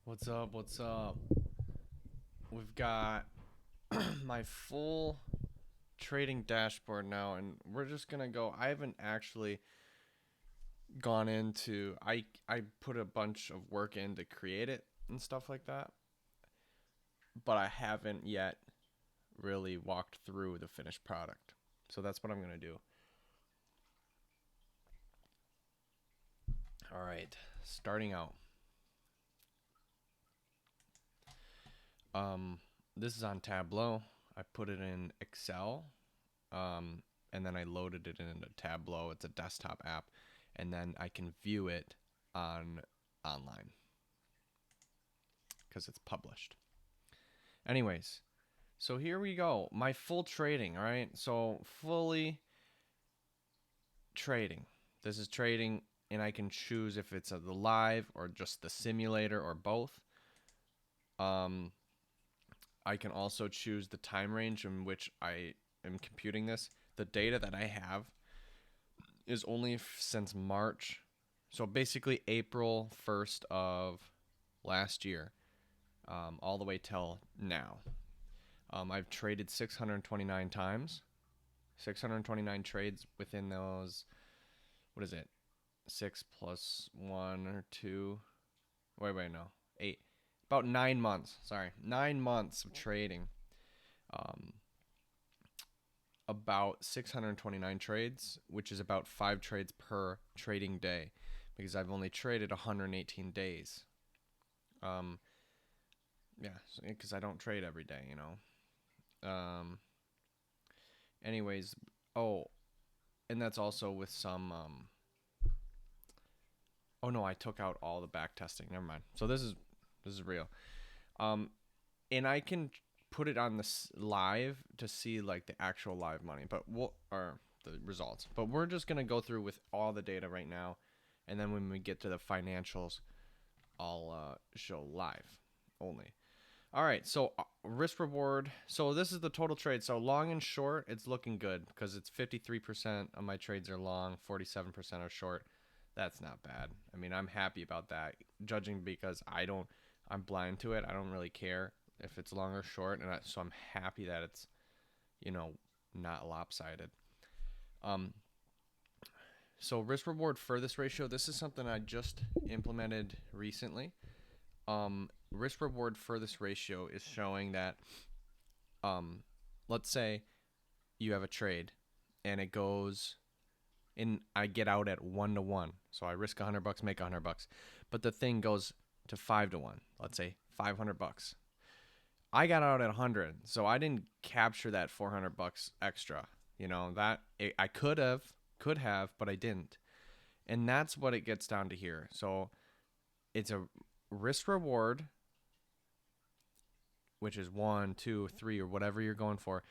What's up? What's up? We've got my full trading dashboard now, and we're just gonna go. I haven't actually gone into. I put a bunch of work in to create it and stuff like that, but I haven't yet really walked through the finished product. So that's what I'm gonna do. All right, starting out. Um, this is on Tableau. I put it in Excel, um, and then I loaded it into Tableau. It's a desktop app, and then I can view it on online because it's published. Anyways, so here we go. My full trading, all right? So fully trading. This is trading, and I can choose if it's the live or just the simulator or both. Um, I can also choose the time range in which I am computing this. The data that I have is only since March. So basically April 1st of last year, all the way till now. I've traded 629 times, 629 trades within those. What is it? 6 plus 1 or 2. Wait, no, 8. About 9 months. Sorry, 9 months of trading. Um, about 629 trades, which is about 5 trades per trading day, because I've only traded 118 days. Um, yeah, because I don't trade every day, you know. Anyways, oh, and that's also with some. Oh no, I took out all the back testing. Never mind. So this is real. Um, and I can put it on this live to see like the actual live money, but what are the results? But we're just gonna go through with all the data right now, and then when we get to the financials, I'll show live only. All right, so risk reward. So this is the total trade. So long and short, it's looking good because it's 53% of my trades are long, 47% are short. That's not bad. I mean, I'm happy about that. Judging because I'm blind to it. I don't really care if it's long or short, and so I'm happy that it's you know not lopsided. Um, so risk reward furthest ratio. This is something I just implemented recently. Risk reward furthest ratio is showing that um, let's say you have a trade and it goes and I get out at 1 to 1. So I risk $100, make $100, but the thing goes to 5 to 1. Let's say $500. I got out at 100, so I didn't capture that $400 extra. You know that I could have, but I didn't. And that's what it gets down to here. So it's a risk reward, which is 1, 2, 3, or whatever you're going for,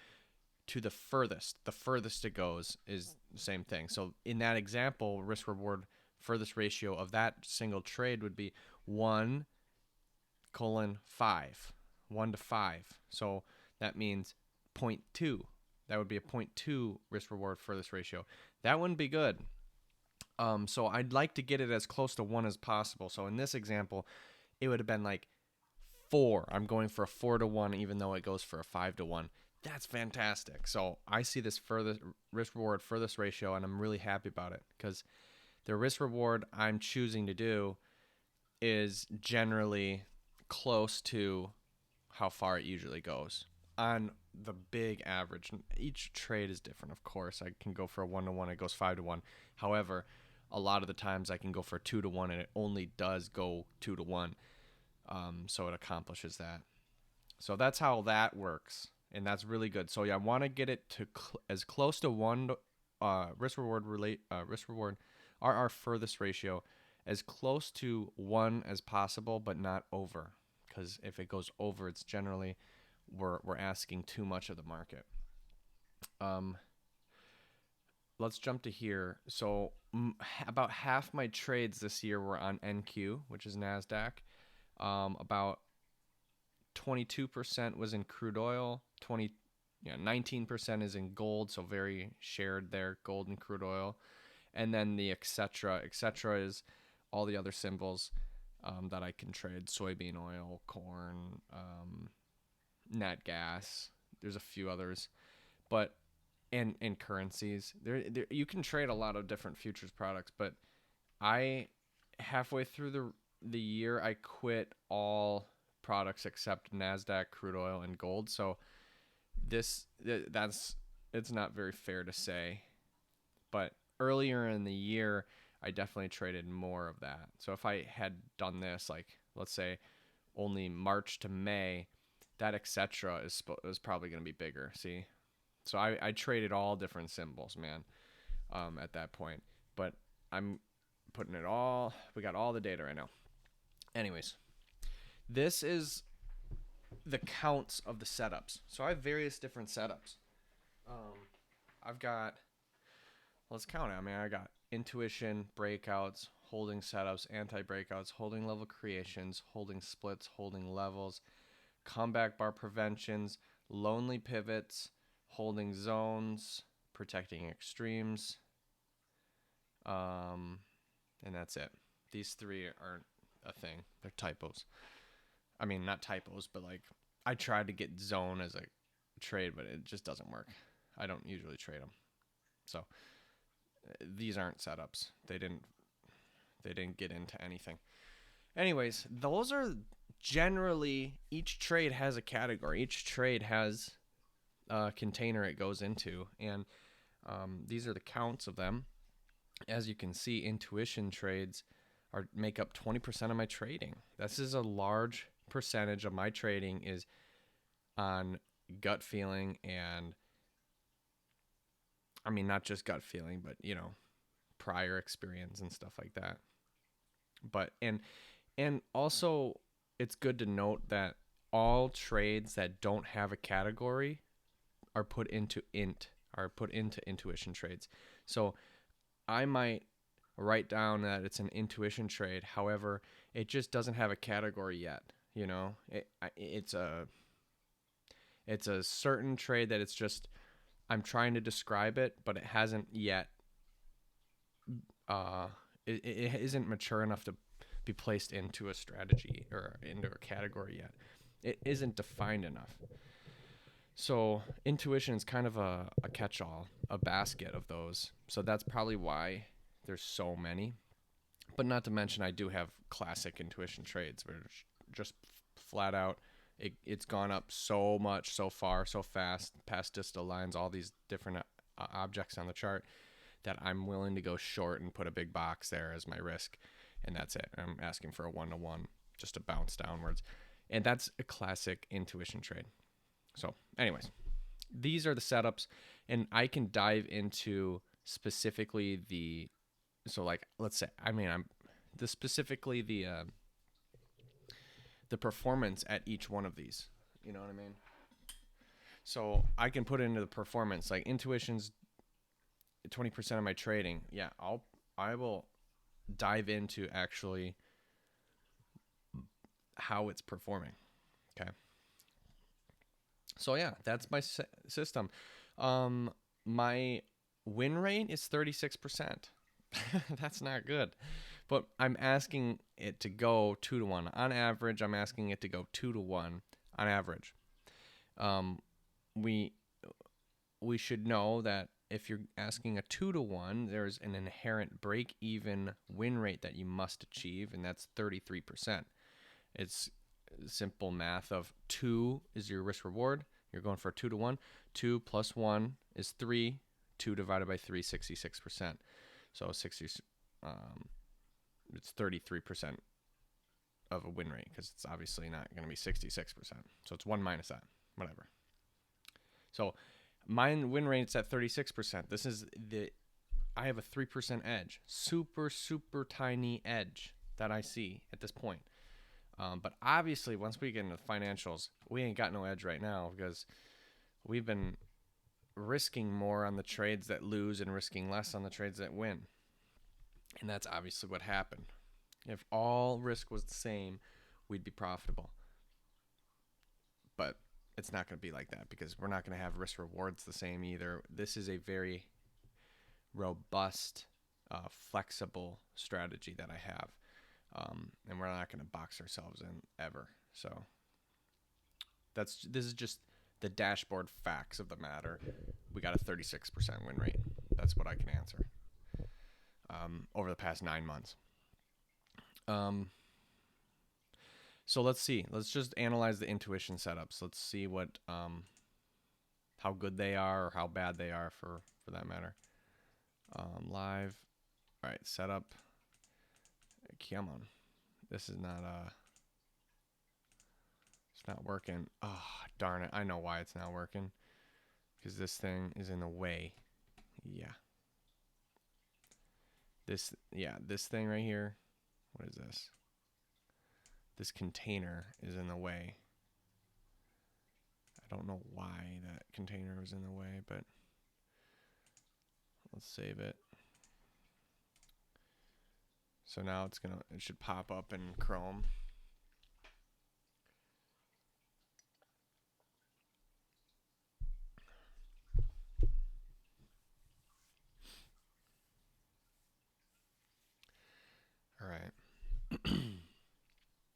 to the furthest. The furthest it goes is the same thing. So in that example, risk reward furthest ratio of that single trade would be 1 colon 5, 1 to 5. So that means zero point 0.2. That would be a zero point 0.2 risk reward furthest ratio. That wouldn't be good. So I'd like to get it as close to 1 as possible. So in this example, it would have been like 4. I'm going for a 4 to 1, even though it goes for a 5 to 1. That's fantastic. So I see this further risk reward furthest ratio, and I'm really happy about it because the risk reward I'm choosing to do is generally close to how far it usually goes on the big average. Each trade is different, of course. I can go for a 1 to 1, it goes 5 to 1. However, a lot of the times I can go for 2 to 1, and it only does go 2 to 1. So it accomplishes that. So that's how that works, and that's really good. So yeah, I want to get it to as close to 1 risk reward RR furthest ratio as close to 1 as possible, but not over, because if it goes over, it's generally we're asking too much of the market. Um, let's jump to here. So about half my trades this year were on NQ, which is Nasdaq. About 22% was in crude oil. 19% is in gold, so very shared there, gold and crude oil. And then the etc. etc. is all the other symbols. that I can trade: soybean oil, corn, nat gas. There's a few others, but and currencies. There you can trade a lot of different futures products, but I halfway through the year I quit all products except Nasdaq, crude oil, and gold. So that's it's not very fair to say, but earlier in the year I definitely traded more of that. So if I had done this, like, let's say only March to May, that etc is probably going to be bigger. See, so I traded all different symbols, man, at that point. But I'm putting it all. We got all the data right now. Anyways, this is the counts of the setups. So I have various different setups. I've got, let's count it. I mean, I got intuition, breakouts, holding setups, anti-breakouts, holding level creations, holding splits, holding levels, comeback bar preventions, lonely pivots, holding zones, protecting extremes, and that's it. These three aren't a thing. They're typos. I mean, not typos, but like I tried to get zone as a trade, but it just doesn't work. I don't usually trade them. So these aren't setups. They didn't get into anything. Anyways, those are generally, each trade has a category. Each trade has a container it goes into, and these are the counts of them. As you can see, intuition trades make up 20% of my trading. This is a large percentage of my trading is on gut feeling, and I mean, not just gut feeling, but prior experience and stuff like that. But and also, it's good to note that all trades that don't have a category are put into intuition trades. So I might write down that it's an intuition trade. However, it just doesn't have a category yet. It's a certain trade that it's just, I'm trying to describe it, but it hasn't yet. It isn't mature enough to be placed into a strategy or into a category yet. It isn't defined enough. So intuition is kind of a catch-all, a basket of those. So that's probably why there's so many. But not to mention, I do have classic intuition trades where it's just flat out, it's gone up so much, so far, so fast, past distal lines, all these different objects on the chart, that I'm willing to go short and put a big box there as my risk. And that's it. I'm asking for a 1-to-1 just to bounce downwards. And that's a classic intuition trade. So anyways, these are the setups, and I can dive into specifically let's say, I mean, specifically the performance at each one of these. You know what I mean? So I can put it into the performance, like intuition's 20% of my trading. Yeah, I will dive into actually how it's performing. Okay. So yeah, that's my system. My win rate is 36%. That's not good. But I'm asking it to go 2-to-1. On average, I'm asking it to go 2-to-1 on average. We should know that if you're asking a 2-to-1, there's an inherent break-even win rate that you must achieve, and that's 33%. It's simple math of 2 is your risk reward. You're going for a 2-to-1. 2 plus 1 is 3. 2 divided by 3, 66%. So it's 33% of a win rate, because it's obviously not going to be 66%. So it's 1 minus that, whatever. So my win rate's at 36%. I have a 3% edge, super, super tiny edge that I see at this point. But obviously, once we get into the financials, we ain't got no edge right now, because we've been risking more on the trades that lose and risking less on the trades that win. And that's obviously what happened. If all risk was the same, we'd be profitable. But it's not going to be like that, because we're not going to have risk rewards the same either. This is a very robust, flexible strategy that I have. And we're not going to box ourselves in ever. So this is just the dashboard facts of the matter. We got a 36% win rate. That's what I can answer over the past 9 months. So let's see. Let's just analyze the intuition setups. Let's see what how good they are or how bad they are for that matter. Live. All right, setup. Come on. This is not it's not working. Oh, darn it. I know why it's not working. Because this thing is in the way. Yeah. This thing right here. What is this? This container is in the way. I don't know why that container was in the way, but let's save it. So now it should pop up in Chrome. All right.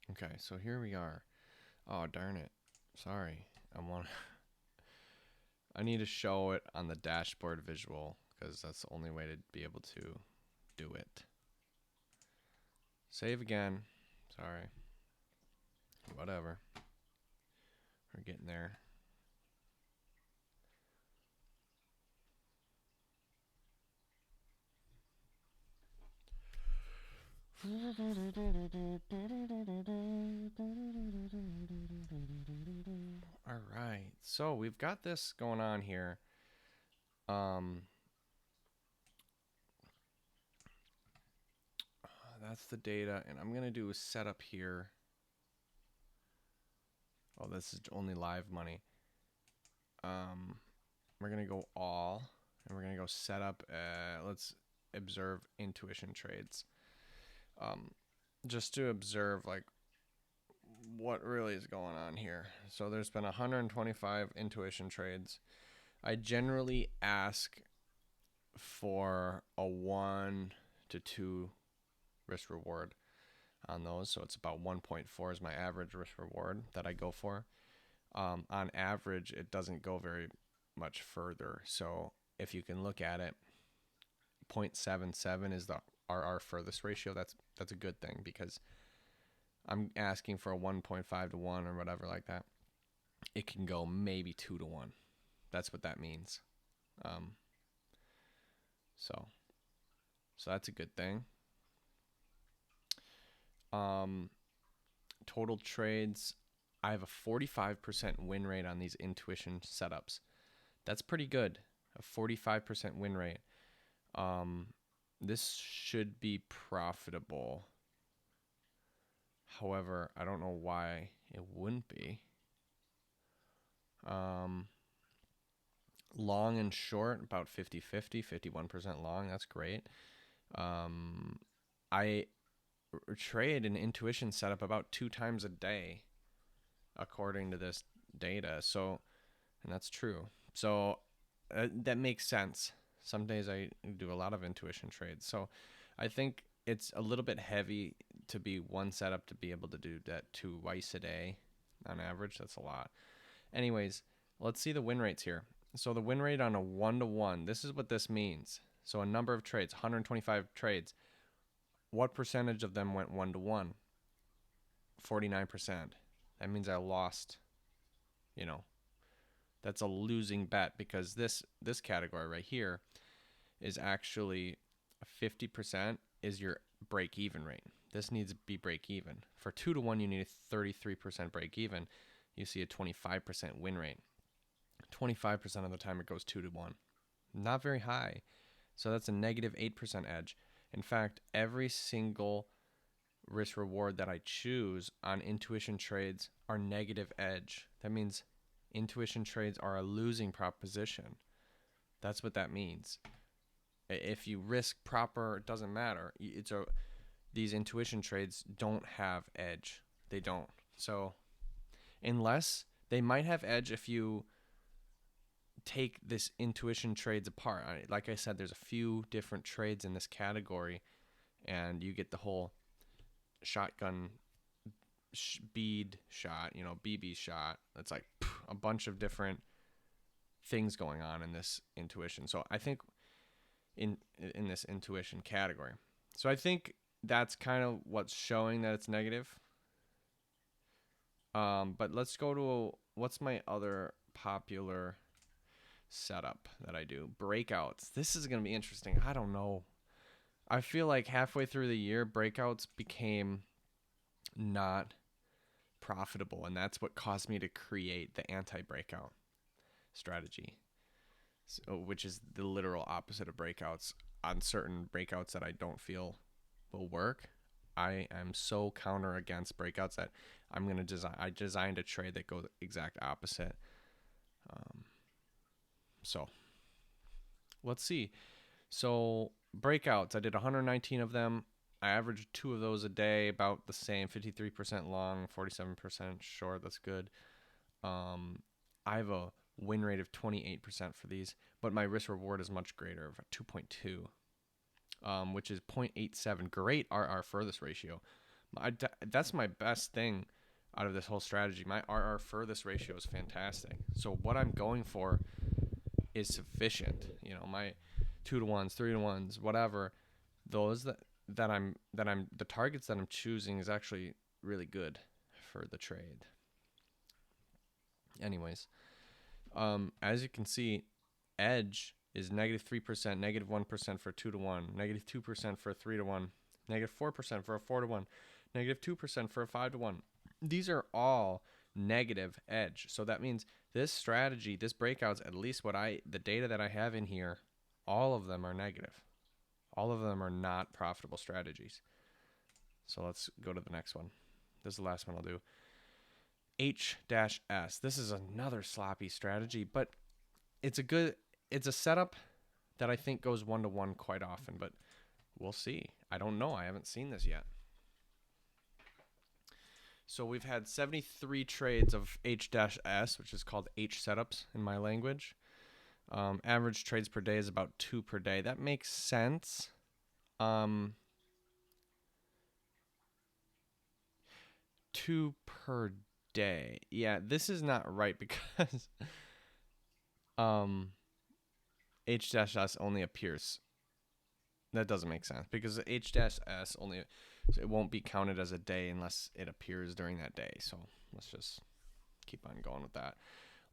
Okay, so here we are. Oh, darn it. Sorry. I need to show it on the dashboard visual because that's the only way to be able to do it. Save again. Sorry. Whatever. We're getting there. All right. So we've got this going on here. That's the data, and I'm gonna do a setup here. Oh, this is only live money. We're gonna go all, and we're gonna go setup. Let's observe intuition trades. Just to observe like what really is going on here. So there's been 125 intuition trades. I generally ask for a 1 to 2 risk reward on those. So it's about 1.4 is my average risk reward that I go for. On average, it doesn't go very much further. So if you can look at it, 0.77 is the RR furthest ratio. That's a good thing because I'm asking for a 1.5 to 1 or whatever like that. It can go maybe 2 to 1. That's what that means. So that's a good thing. Total trades, I have a 45% win rate on these intuition setups. That's pretty good. A 45% win rate. This should be profitable. However, I don't know why it wouldn't be. Long and short, about 50-50, 51% long. That's great. I trade an intuition setup about 2 times a day, according to this data. So, and that's true. So that makes sense. Some days I do a lot of intuition trades. So I think it's a little bit heavy to be one setup to be able to do that twice a day on average. That's a lot. Anyways, let's see the win rates here. So the win rate on a 1-to-1, this is what this means. So a number of trades, 125 trades. What percentage of them went 1-to-1? 49%. That means I lost, that's a losing bet because this category right here is actually 50% is your break even rate. This needs to be break even. For 2-to-1, you need a 33% break even. You see a 25% win rate. 25% of the time it goes 2-to-1. Not very high. So that's a negative 8% edge. In fact, every single risk reward that I choose on intuition trades are negative edge. That means intuition trades are a losing proposition. That's what that means. If you risk proper, it doesn't matter. These intuition trades don't have edge. They don't. So unless they might have edge if you take this intuition trades apart. Like I said, there's a few different trades in this category, and you get the whole shotgun bead shot, BB shot. It's like a bunch of different things going on in this intuition. So I think in this intuition category. So I think that's kind of what's showing that it's negative. But let's go to what's my other popular setup that I do? Breakouts. This is going to be interesting. I don't know. I feel like halfway through the year, breakouts became not profitable, and that's what caused me to create the anti-breakout strategy, which is the literal opposite of breakouts. On certain breakouts that I don't feel will work, I am so counter against breakouts that I designed a trade that goes exact opposite. So let's see. So breakouts, I did 119 of them. I averaged 2 of those a day, about the same, 53% long, 47% short. That's good. I have a win rate of 28% for these, but my risk reward is much greater, of 2.2, which is 0.87. Great RR furthest ratio. That's my best thing out of this whole strategy. My RR furthest ratio is fantastic. So what I'm going for is sufficient. My 2-to-1s, 3-to-1s, whatever. Those that I'm the targets that I'm choosing is actually really good for the trade. Anyways, as you can see, edge is -3%, -1% for 2-to-1, -2% for a 3-to-1, -4% for a 4-to-1, -2% for a 5-to-1. These are all negative edge. So that means this strategy, this breakouts, at least the data that I have in here, all of them are negative. All of them are not profitable strategies. So let's go to the next one. This is the last one I'll do. H-S. This is another sloppy strategy, but it's a setup that I think goes 1-to-1 quite often, but we'll see. I don't know. I haven't seen this yet. So we've had 73 trades of H-S, which is called H setups in my language. Average trades per day is about 2 per day. That makes sense. 2 per day. Yeah, this is not right because H-S only appears. That doesn't make sense because H-S only, it won't be counted as a day unless it appears during that day. So let's just keep on going with that.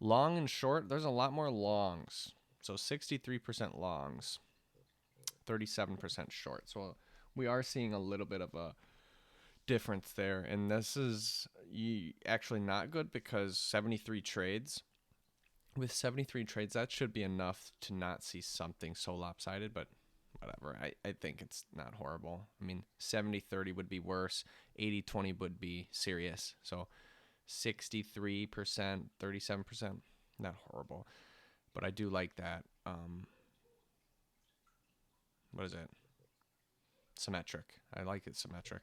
Long and short, there's a lot more longs. So 63% longs, 37% short. So we are seeing a little bit of a difference there. And this is actually not good because 73 trades. With 73 trades, that should be enough to not see something so lopsided, but whatever. I think it's not horrible. I mean, 70-30 would be worse. 80-20 would be serious. So 63%, 37%, not horrible. But I do like that. What is it? Symmetric. I like it symmetric.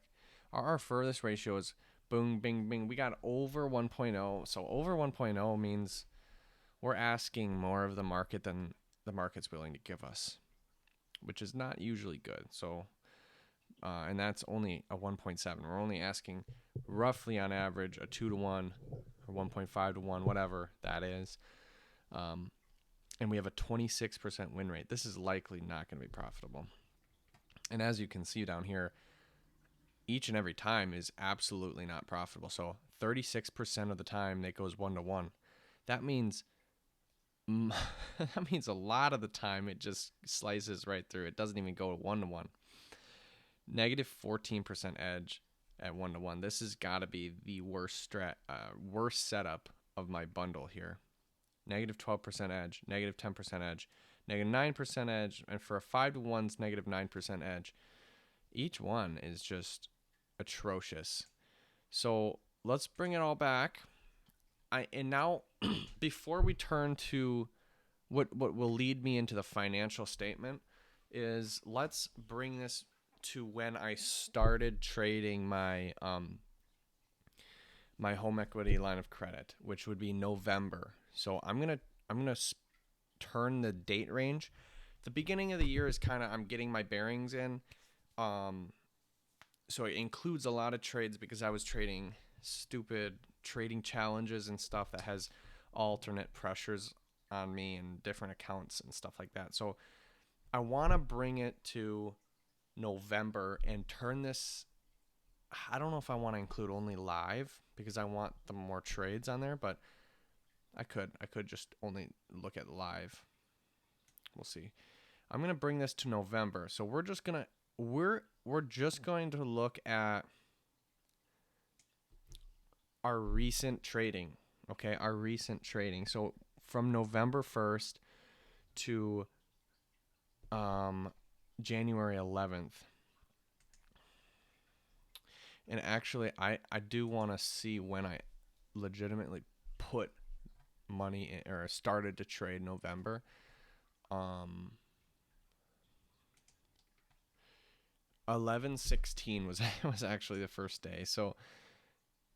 Our furthest ratio is boom, bing, bing. We got over 1.0. So over 1.0 means we're asking more of the market than the market's willing to give us, which is not usually good. So, and that's only a 1.7. We're only asking roughly on average a 2-to-1 or 1.5-to-1, whatever that is. And we have a 26% win rate. This is likely not going to be profitable. And as you can see down here, each and every time is absolutely not profitable. So 36% of the time it goes 1-to-1. That means a lot of the time it just slices right through. It doesn't even go 1-to-1. -14% edge at 1-to-1. This has got to be the worst setup of my bundle here. -12% edge, -10% edge, -9% edge, and for a 5-to-1's -9% edge. Each one is just atrocious. So let's bring it all back. And now, before we turn to what will lead me into the financial statement, is let's bring this to when I started trading my my home equity line of credit, which would be November. So I'm gonna turn the date range. The beginning of the year is kind of, I'm getting my bearings in. so it includes a lot of trades because I was trading stupid trading challenges and stuff that has alternate pressures on me and different accounts and stuff like that. So I want to bring it to November and turn this. I don't know if I want to include only live because I want the more trades on there, but I could just only look at live. We'll see. I'm going to bring this to November. So we're just going to look at our recent trading, okay? Our recent trading. So from November 1st to January 11th. And actually, I do want to see when I legitimately put money in, or started to trade November. 11/16 was actually the first day. So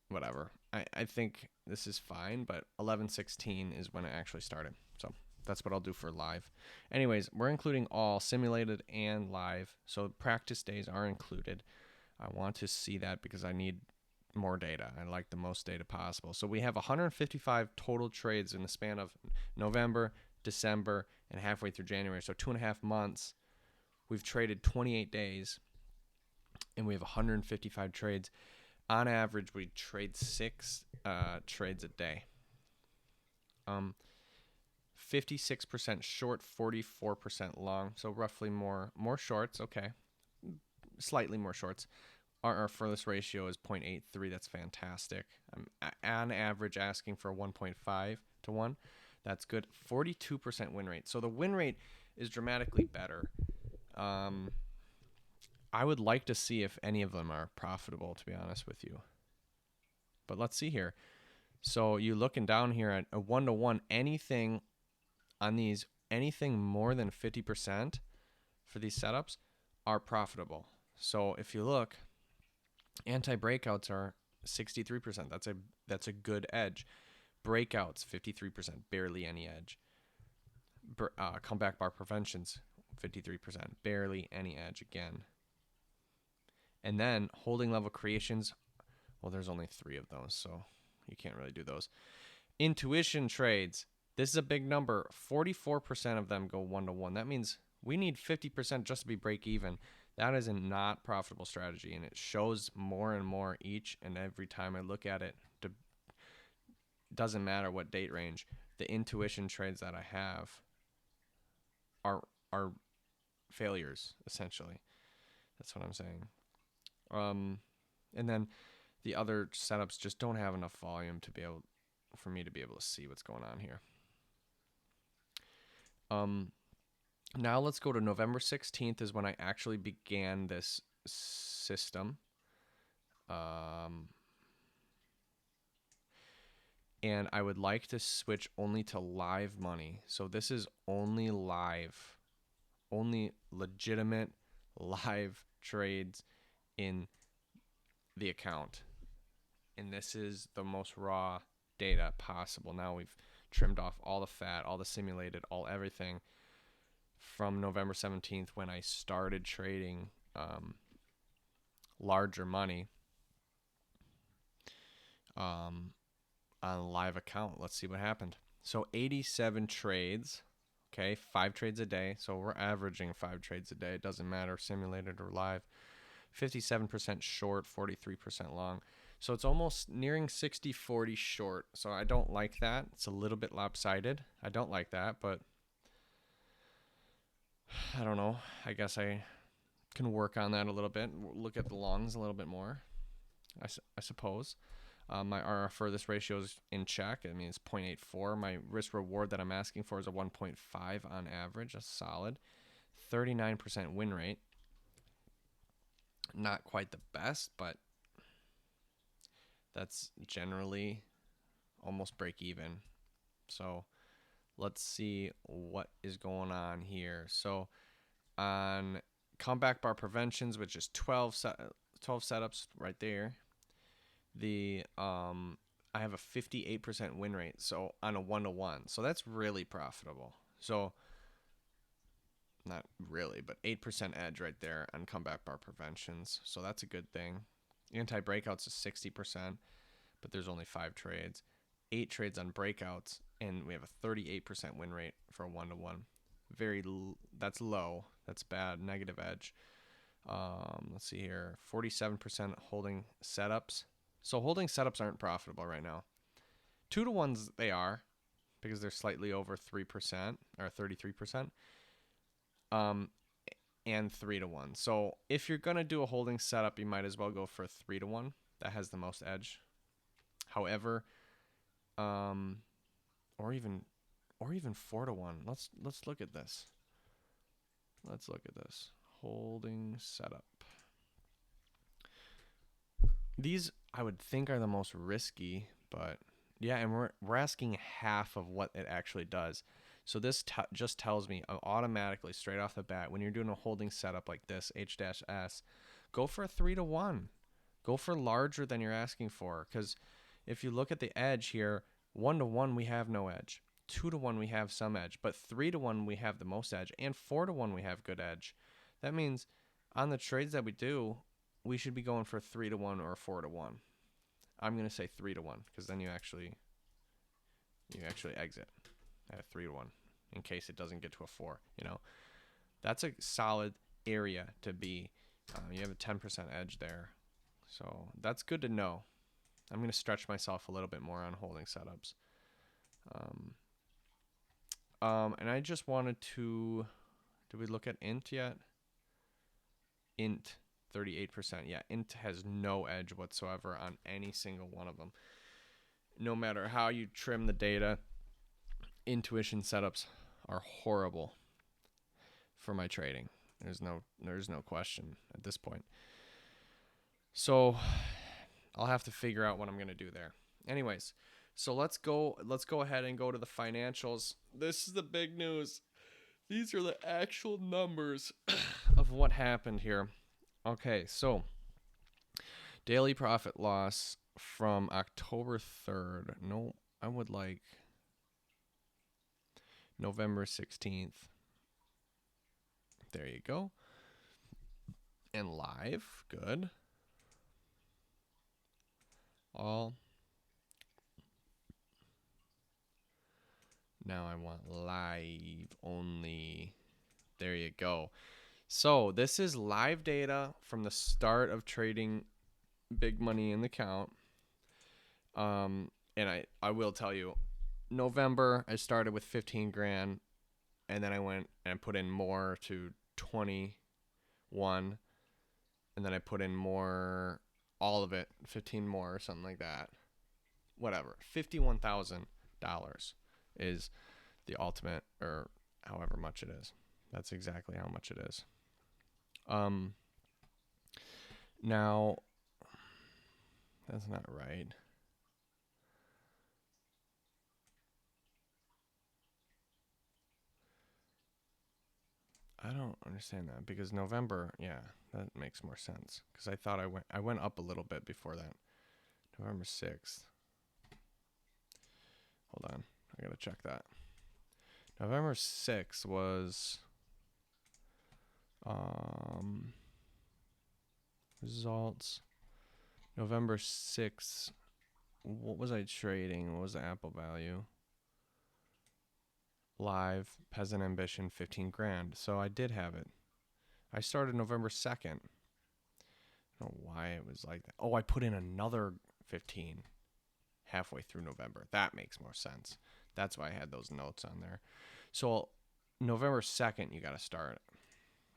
whatever. I think this is fine, but 11/16 is when it actually started. So that's what I'll do for live. Anyways, we're including all simulated and live. So practice days are included. I want to see that because I need more data. I like the most data possible. So we have 155 total trades in the span of November, December, and halfway through January. So 2.5 months. We've traded 28 days, and we have 155 trades. On average, we trade 6 trades a day. 56% short, 44% long. So roughly more shorts. Okay, slightly more shorts. Our furthest ratio is 0.83. That's fantastic. I'm on average asking for 1.5 to 1. That's good. 42% win rate. So the win rate is dramatically better. I would like to see if any of them are profitable, to be honest with you. But let's see here. So you looking down here at a 1-to-1, anything on these, anything more than 50% for these setups are profitable. So if you look, anti-breakouts are 63%. That's a good edge. Breakouts 53%, barely any edge. Comeback bar preventions 53%, barely any edge again. And then holding level creations, well, there's only 3 of those, so you can't really do those. Intuition trades, this is a big number. 44% of them go 1-to-1. That means we need 50% just to be break even. That is a not profitable strategy, and it shows more and more each and every time I look at it. Doesn't matter what date range. The intuition trades that I have are failures, essentially. That's what I'm saying. And then the other setups just don't have enough volume for me to be able to see what's going on here. Now let's go to November 16th is when I actually began this system. And I would like to switch only to live money. So this is only live, only legitimate live trades in the account. And this is the most raw data possible. Now we've trimmed off all the fat, all the simulated, all everything from November 17th when I started trading larger money on a live account. Let's see what happened. So 87 trades, okay, 5 trades a day. So we're averaging 5 trades a day. It doesn't matter, simulated or live. 57% short, 43% long. So it's almost nearing 60-40 short. So I don't like that. It's a little bit lopsided. I don't like that, but I don't know. I guess I can work on that a little bit. Look at the longs a little bit more, I suppose. Our furthest ratio is in check. I mean, it's 0.84. My risk reward that I'm asking for is a 1.5 on average. That's solid. 39% win rate. Not quite the best, but that's generally almost break even. So let's see what is going on here. So on comeback bar preventions, which is 12 setups right there, I have a 58% win rate, so on a 1-to-1. So that's really profitable. So not really, but 8% edge right there on comeback bar preventions. So that's a good thing. Anti-breakouts is 60%, but there's only 5 trades. 8 trades on breakouts, and we have a 38% win rate for a 1-to-1. That's low. That's bad. Negative edge. Let's see here. 47% holding setups. So holding setups aren't profitable right now. 2-to-1s they are, because they're slightly over 3% or 33%. And 3-to-1. So if you're gonna do a holding setup, you might as well go for a 3-to-1. That has the most edge. However, or even 4-to-1. Let's look at this. Let's look at this holding setup. These I would think are the most risky, but yeah, and we're asking half of what it actually does. So this just tells me automatically straight off the bat, when you're doing a holding setup like this, H-S, go for a 3-to-1. Go for larger than you're asking for, because if you look at the edge here, 1-to-1 we have no edge. 2-to-1 we have some edge, but 3-to-1 we have the most edge, and 4-to-1 we have good edge. That means on the trades that we do, we should be going for 3-to-1 or 4-to-1. I'm gonna say 3-to-1 because then you actually exit at a 3-to-1 in case it doesn't get to a 4. That's a solid area to be. You have a 10% edge there, so that's good to know. I'm gonna stretch myself a little bit more on holding setups. And I just wanted to. Did we look at int yet? Int 38%. Yeah, int has no edge whatsoever on any single one of them. No matter how you trim the data, intuition setups are horrible for my trading. There's no question at this point. So I'll have to figure out what I'm going to do there. Anyways, so let's go ahead and go to the financials. This is the big news. These are the actual numbers of what happened here. Okay, so daily profit loss from October 3rd. No, I would like November 16th. There you go. And live, good. All. Now I want live only. There you go. So this is live data from the start of trading big money in the count. And I will tell you, November I started with 15 grand, and then I went and put in more to 21, and then I put in more, all of it, 15 more or something like that. Whatever, $51,000 is the ultimate, or however much it is. That's exactly how much it is. Now, that's not right. I don't understand that, because November, yeah, that makes more sense, because I thought I went up a little bit before that. November 6th. Hold on, I gotta check that. November 6th was results. November 6th, what was I trading? What was the Apple value? Live, Peasant Ambition, 15 grand. So I did have it. I started November 2nd. I don't know why it was like that. Oh, I put in another 15 halfway through November. That makes more sense. That's why I had those notes on there. So November 2nd, you got to start.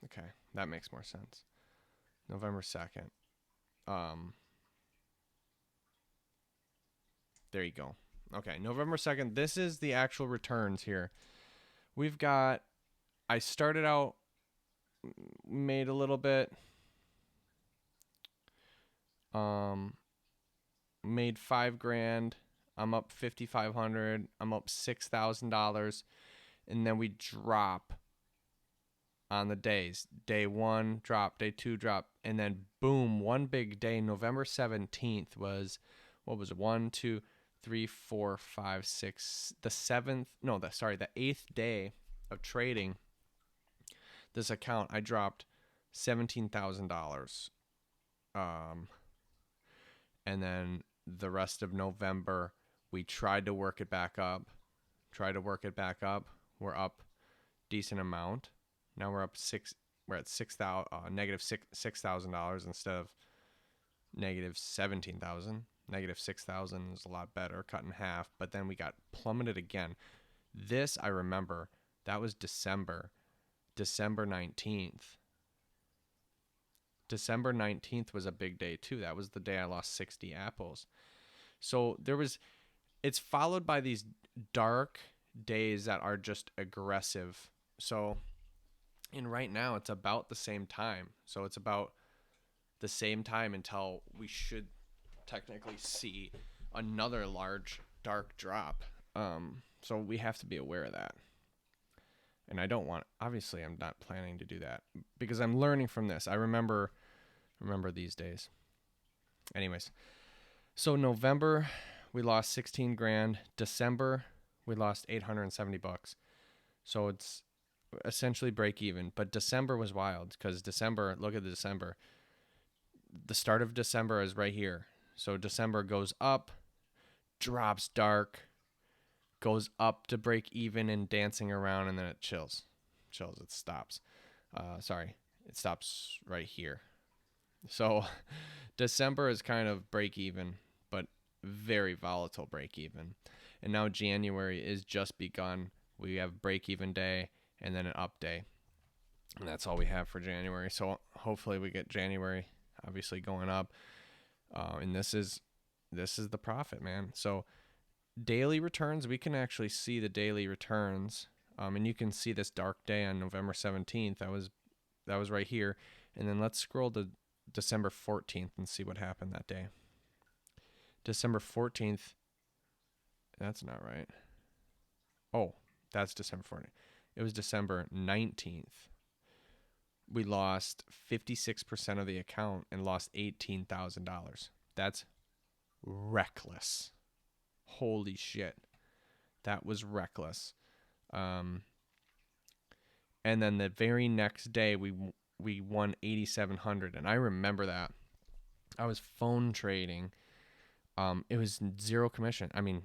Okay, that makes more sense. November 2nd. There you go. Okay, November 2nd. This is the actual returns here. We've got, I started out, made a little bit, made 5 grand. I'm up 5,500. I'm up $6,000, and then we drop on the days. Day 1 drop, day 2 drop, and then boom, one big day. November 17th was, what was it? 1, 2, 3, 4, 5, 6. The 8th day of trading. this account, I dropped $17,000. And then the rest of November, we tried to work it back up. We're up decent amount. Now we're up we're at negative $6,000 instead of negative 17,000. Negative 6,000 is a lot better, cut in half. But then we got plummeted again. This I remember. That was December 19th. December 19th was a big day too. That was the day I lost 60 apples. So it's followed by these dark days that are just aggressive. So, and right now it's about the same time. So it's about the same time until we should technically see another large dark drop. So we have to be aware of that. And obviously I'm not planning to do that because I'm learning from this. I remember these days. Anyways, so November we lost 16 grand. December we lost $870. So it's essentially break even. But December was wild because look at the December. The start of December is right here. So December goes up, drops dark, goes up to break even and dancing around, and then it chills. It stops. It stops right here. So December is kind of break even, but very volatile break even. And now January is just begun. We have break even day and then an up day. And that's all we have for January. So hopefully we get January obviously going up. And this is the profit, man. So daily returns, we can actually see the daily returns. And you can see this dark day on November 17th. That was right here. And then let's scroll to December 14th and see what happened that day. December 14th. That's not right. Oh, that's December 14th. It was December 19th. We lost 56% of the account and lost $18,000. That's reckless. Holy shit. That was reckless. And then the very next day we won 8,700, and I remember that. I was phone trading. It was zero commission. I mean,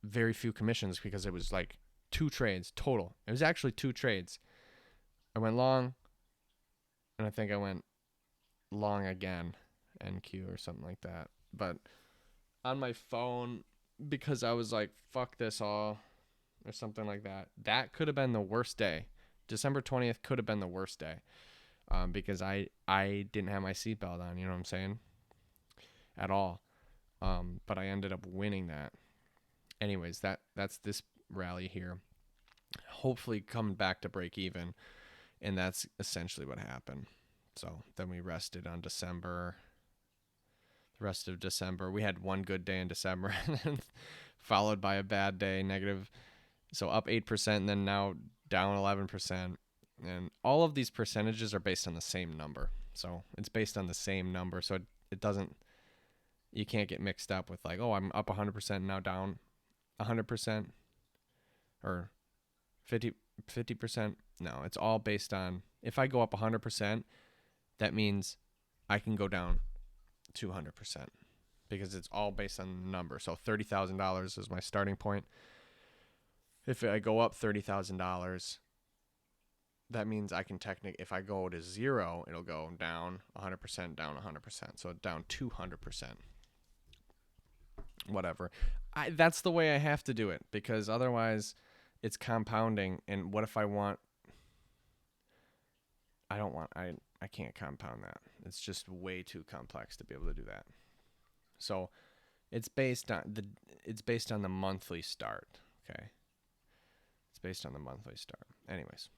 very few commissions because it was like 2 trades total. It was actually 2 trades. I went long, and I think I went long again, NQ or something like that. But on my phone, because I was like, fuck this all, or something like that. That could have been the worst day. December 20th could have been the worst day, because I didn't have my seatbelt on, you know what I'm saying? At all. But I ended up winning that. Anyways, that's this rally here. Hopefully coming back to break even. And that's essentially what happened. So then we rested on December. The rest of December, we had one good day in December, and then followed by a bad day, negative. So up 8%, and then now down 11%. And all of these percentages are based on the same number. So it's based on the same number. So it doesn't, you can't get mixed up with like, oh, I'm up 100%, now down 100%, or 50%. No, it's all based on, if I go up 100%, that means I can go down 200%, because it's all based on the number. So $30,000 is my starting point. If I go up $30,000, that means I can if I go to 0, it'll go down 100%, down 100%. So down 200%. Whatever. That's the way I have to do it, because otherwise it's compounding. And what if I want, I can't compound that. It's just way too complex to be able to do that. So it's based on the monthly start. Okay. It's based on the monthly start. Anyways.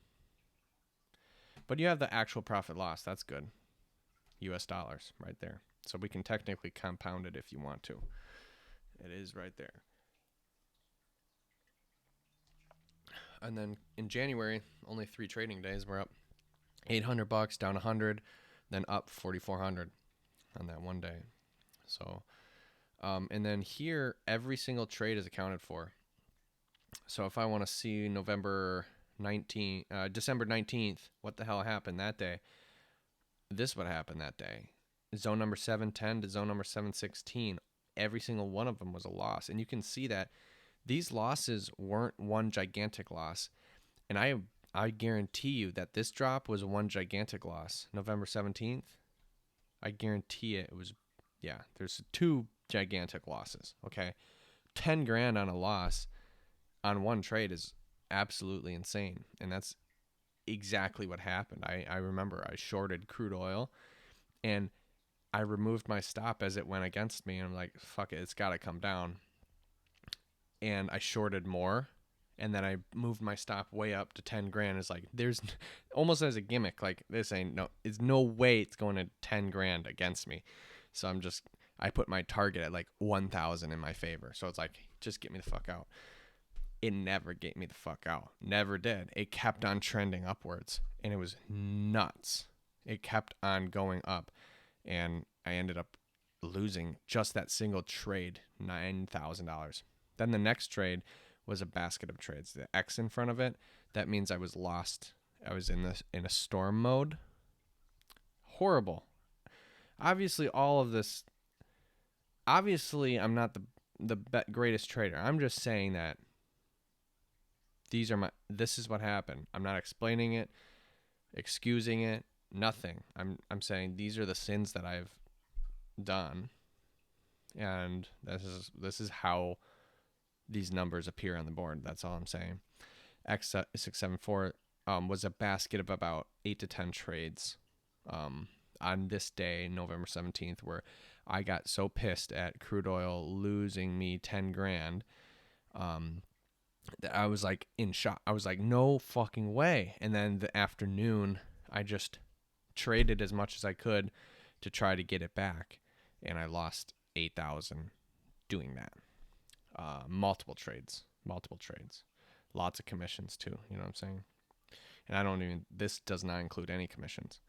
But you have the actual profit loss. That's good. US dollars right there. So we can technically compound it if you want to. It is right there. And then in January, only 3 trading days, we're up $800, down 100, then up 4,400 on that one day. So, and then here, every single trade is accounted for. So if I want to see November December 19th, what the hell happened that day? This would happen that day. Zone number 710 to zone number 716, every single one of them was a loss. And you can see that these losses weren't one gigantic loss. And I guarantee you that this drop was one gigantic loss. November 17th, I guarantee it was, yeah, there's 2 gigantic losses, okay? 10 grand on a loss on one trade is absolutely insane. And that's exactly what happened. I remember I shorted crude oil and I removed my stop as it went against me. And I'm like, fuck it, it's got to come down. And I shorted more. And then I moved my stop way up to 10 grand. It's like, there's almost as a gimmick, like this ain't it's no way it's going to 10 grand against me. So I put my target at like 1,000 in my favor. So it's like, just get me the fuck out. It never get me the fuck out. Never did. It kept on trending upwards and it was nuts. It kept on going up and I ended up losing just that single trade, $9,000. Then the next trade was a basket of trades. The X in front of it, that means I was lost. I was in a storm mode. Horrible. Obviously I'm not the greatest trader. I'm just saying that this is what happened. I'm not explaining it, excusing it, nothing. I'm saying these are the sins that I've done. And this is how these numbers appear on the board. That's all I'm saying. X674 was a basket of about 8 to 10 trades on this day, November 17th, where I got so pissed at crude oil losing me 10 grand that I was like in shock. I was like, no fucking way. And then the afternoon, I just traded as much as I could to try to get it back. And I lost 8,000 doing that. Multiple trades, lots of commissions too. You know what I'm saying? And this does not include any commissions.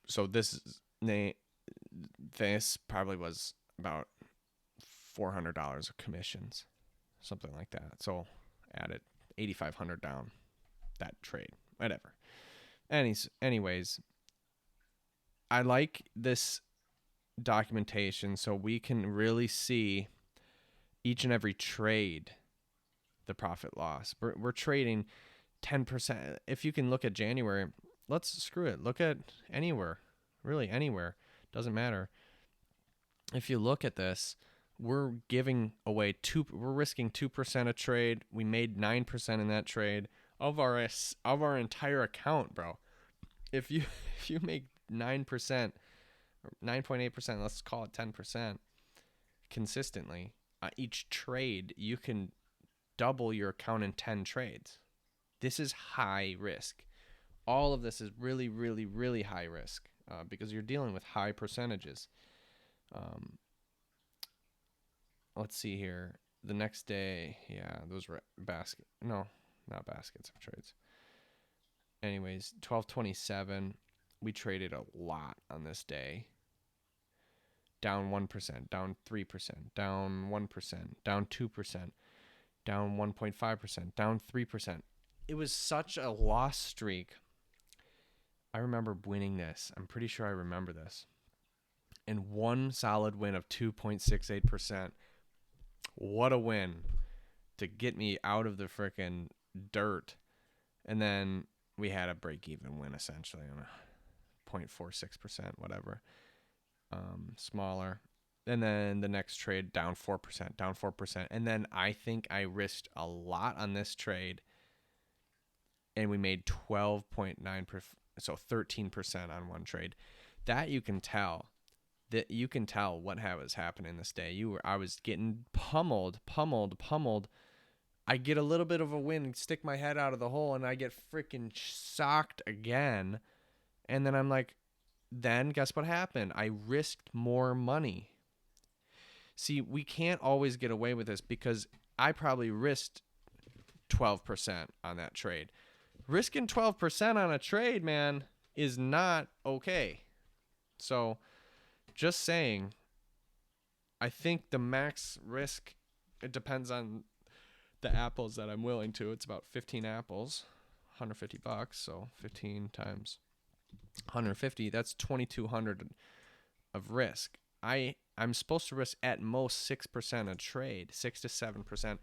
So this probably was about $400 of commissions, something like that. So added $8,500 down that trade, whatever. Anyways, I like this documentation so we can really see each and every trade, the profit loss. We're trading 10%. If you can look at January, look at anywhere, really anywhere, doesn't matter. If you look at this, we're giving away we're risking 2% a trade. We made 9% in that trade of our entire account, bro. If you make 9%, 9.8%, let's call it 10% consistently, each trade, you can double your account in 10 trades. This is high risk. All of this is really, really, really high risk because you're dealing with high percentages. Let's see here. The next day, yeah, those were not baskets of trades. Anyways, 12/27, we traded a lot on this day. Down 1%, down 3%, down 1%, down 2%, down 1.5%, down 3%. It was such a loss streak. I remember winning this. I'm pretty sure I remember this. And one solid win of 2.68%. What a win to get me out of the freaking dirt. And then we had a break-even win, essentially, on a 0.46%, whatever. Smaller. And then the next trade, down 4%. And then I think I risked a lot on this trade. And we made 12.9%, so 13% on one trade. That you can tell what was happening this day. I was getting pummeled. I get a little bit of a win, stick my head out of the hole, and I get freaking socked again. And then I'm like, then guess what happened? I risked more money. See, we can't always get away with this because I probably risked 12% on that trade. Risking 12% on a trade, man, is not okay. So, just saying, I think the max risk, it depends on the apples that I'm willing to. It's about 15 apples, $150. So 15 times 150, that's 2,200 of risk. I'm supposed to risk at most 6% a trade, 6 to 7%,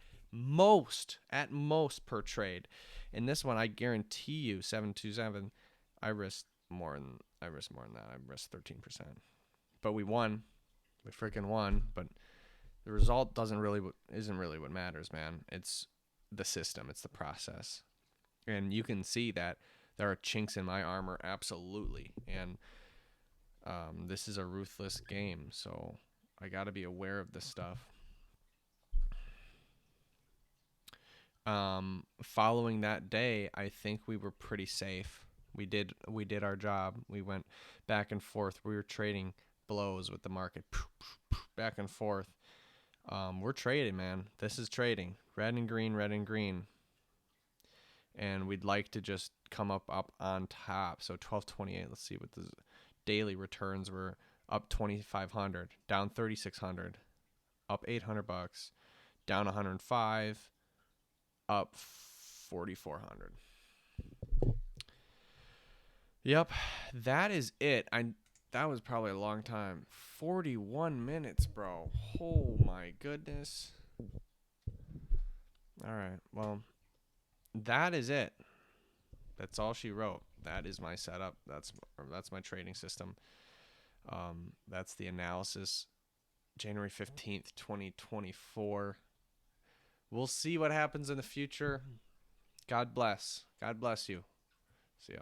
at most per trade. In this one, I guarantee you 727. I risk more than that. I risk 13%. But we won. We freaking won. But the result isn't really what matters, man. It's the system. It's the process. And you can see that there are chinks in my armor, absolutely. And this is a ruthless game, so I got to be aware of this stuff. Following that day, I think we were pretty safe. We did our job. We went back and forth. We were trading blows with the market, back and forth. We're trading, man. This is trading. Red and green. And we'd like to just come up on top. So 1228. Let's see what the daily returns were. Up 2,500, down 3,600, up $800, down 105, up 4,400. Yep, that is it. That was probably a long time. 41 minutes, bro. Oh my goodness. All right. Well, that is it. That's all she wrote. That is my setup. That's my trading system. That's the analysis. January 15th, 2024. We'll see what happens in the future. God bless. God bless you. See ya.